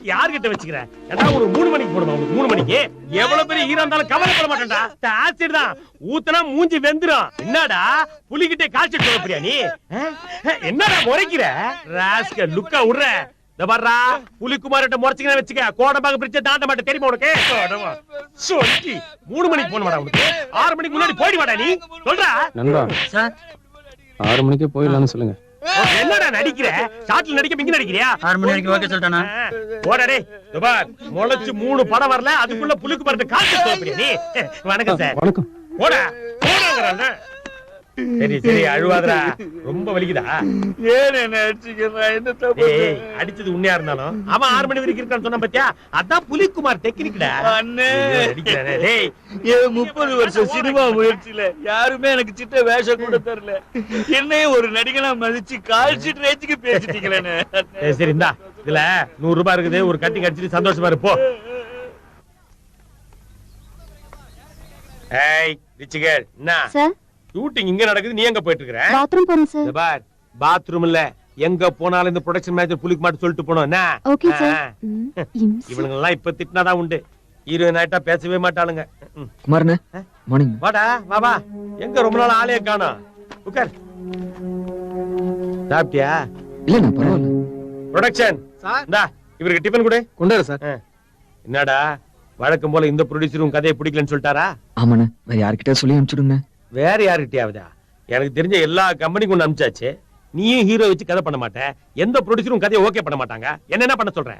யார்கிட்ட வச்சுக்கிற? ஒரு 3 மணிக்கு போடுமா? 3 மணிக்கு எவ்வளவு பெரிய ஈரா இருந்தாலும் கவலைப்பட மாட்டேன்டா. ஆசிட் தான் ஊத்துனா மூஞ்சி வெந்துரும். என்னடா புலிகிட்டே காய்ச்சி போறியா நீ? என்னடா முறைக்கிற? ராஸ்கல் லுக்கா உடுற. தபரா புலிக்குமார்ட்ட முறைச்சிங்க வச்சுக்க. கோடபாக பிரிட்ஜ் தாண்ட மாட்டே தெரியுமா உனக்கு? சொல்லி 3 மணிக்கு போன வாடா உனக்கு. 6 மணிக்கு முன்னாடி போய்டி வாடா நீ. சொல்றா நண்பா சார் 6 மணிக்கு போயிடலாம்னு சொல்லுங்க. என்னடா நடிக்கிற? ஷாட்ல நடிக்க மிங்க நடிக்கிறியா? 6 மணி வரைக்கும் ஓகே சொல்லிட்டானா? போடா டேய். துபார் முளைச்சு 3 படம் வரல அதுக்குள்ள புலிக்குமார்ட்ட காய்ச்சி போறியா நீ? வணக்கம் சார். வணக்கம். போடா போடாங்கறானே. சரி சரி அழுவாதடா. ரொம்ப வலிக்குதா? ஏன் என்ன அடிச்சிக்கிறா? என்ன தப்பு? ஏய் அடிச்சது உண்மையா இருந்தாலும் அவன் 6 மணி வரைக்கும் இருக்கான்னு சொன்னா பாத்தியா? அதான் புலிக்குமார் டெக்னிக்டா. அண்ணே அடிக்கறானே. டேய் ஏன் 30 வருஷம் சினிமா முயற்சியில யாருமே எனக்கு சிட்ட வேஷம் கூட தரல. என்னையே ஒரு நடிகனா மதிச்சு கால்ஷீட் ரேஞ்சுக்கு பேசிட்டீங்களே. சரி இந்தா இதுல 100 ரூபாய் இருக்குது. ஒரு கட்டிங் அடிச்சிட்டு சந்தோஷமா இரு போ. ஏய் ரிச்சிகர் என்ன? சார் ஷூட்டிங் இங்க நடக்குது, நீ எங்க போயிட்டு இருக்கற? பாத்ரூம் போறேன் சார். பார் பாத்ரூம் இல்ல, எங்க போனாலும் இந்த ப்ரொடக்ஷன் மேனேஜர் புலிக்கு மாட்டு சொல்லிட்டு போனோம் என்ன? Okay sir. இவனுங்க எல்லாம் இப்ப திட்டினாதான் உண்டு. ஹீரோயின் ஆயிட்டா பேசவே மாட்டாளுங்க. குமாரண்ணே மார்னிங். வாடா வா வா. எங்க ரொம்ப நாள் ஆளே காணோம். உட்கார். சாப்பிட்டியா? இல்லண்ணா பரவாயில்ல. ப்ரொடக்ஷன் இந்தா இவருக்கு டிபன் கொடு. கொண்டாரு சார். என்னடா வழக்கம் போல இந்த ப்ரொடியூசரும் கதையை பிடிக்கலன்னு சொல்லிட்டாரா? ஆமாண்ணே வேற யார்கிட்ட சொல்லி அனுப்பிச்சுடுங்க. வேற யாருக்கிட்டயாவதா? எனக்கு தெரிஞ்ச எல்லா கம்பெனிக்கும் ஒண்ணு அனுப்பிச்சாச்சு. நீயும் ஹீரோ வச்சு கதை பண்ண மாட்டேன். எந்த ப்ரொடியூசரும் கதையை ஓகே பண்ண மாட்டாங்க. என்ன பண்ண சொல்ற?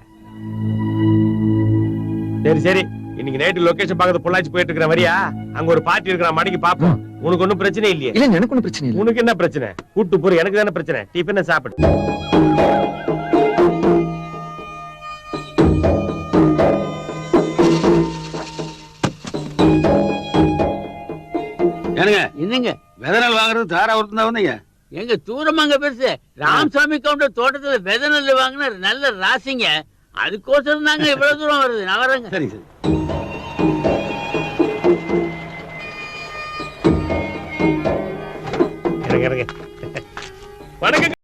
சரி சரி இன்னைக்கு நைட்டு லொகேஷன் பார்க்கறது பொள்ளாச்சி போயிட்டு இருக்கிற வரியா? அங்க ஒரு பார்ட்டி இருக்கிற மணிக்கு பாப்போம். உனக்கு ஒண்ணும் பிரச்சனை இல்லையே? இல்ல எனக்கு ஒன்றும் பிரச்சனை இல்லை. உனக்கு என்ன பிரச்சனை? கூட்டு போற எனக்கு தானே பிரச்சனை. டிஃபன் சாப்பிடு. என்னங்க வெதனல் வாங்குறது தாரா ஒருத்தன் தான் வந்தீங்க. எங்க தூரமாங்க பெருசு ராமசாமி கவுண்டர் தோட்டத்துல விதை நெல் வாங்கின நல்ல ராசிங்க. அதுக்கோசரம் தாங்க இவ்வளவு தூரம் வருது. நான் வரேங்க. சரி சரி. இறங்க இறங்க. வணக்கம்.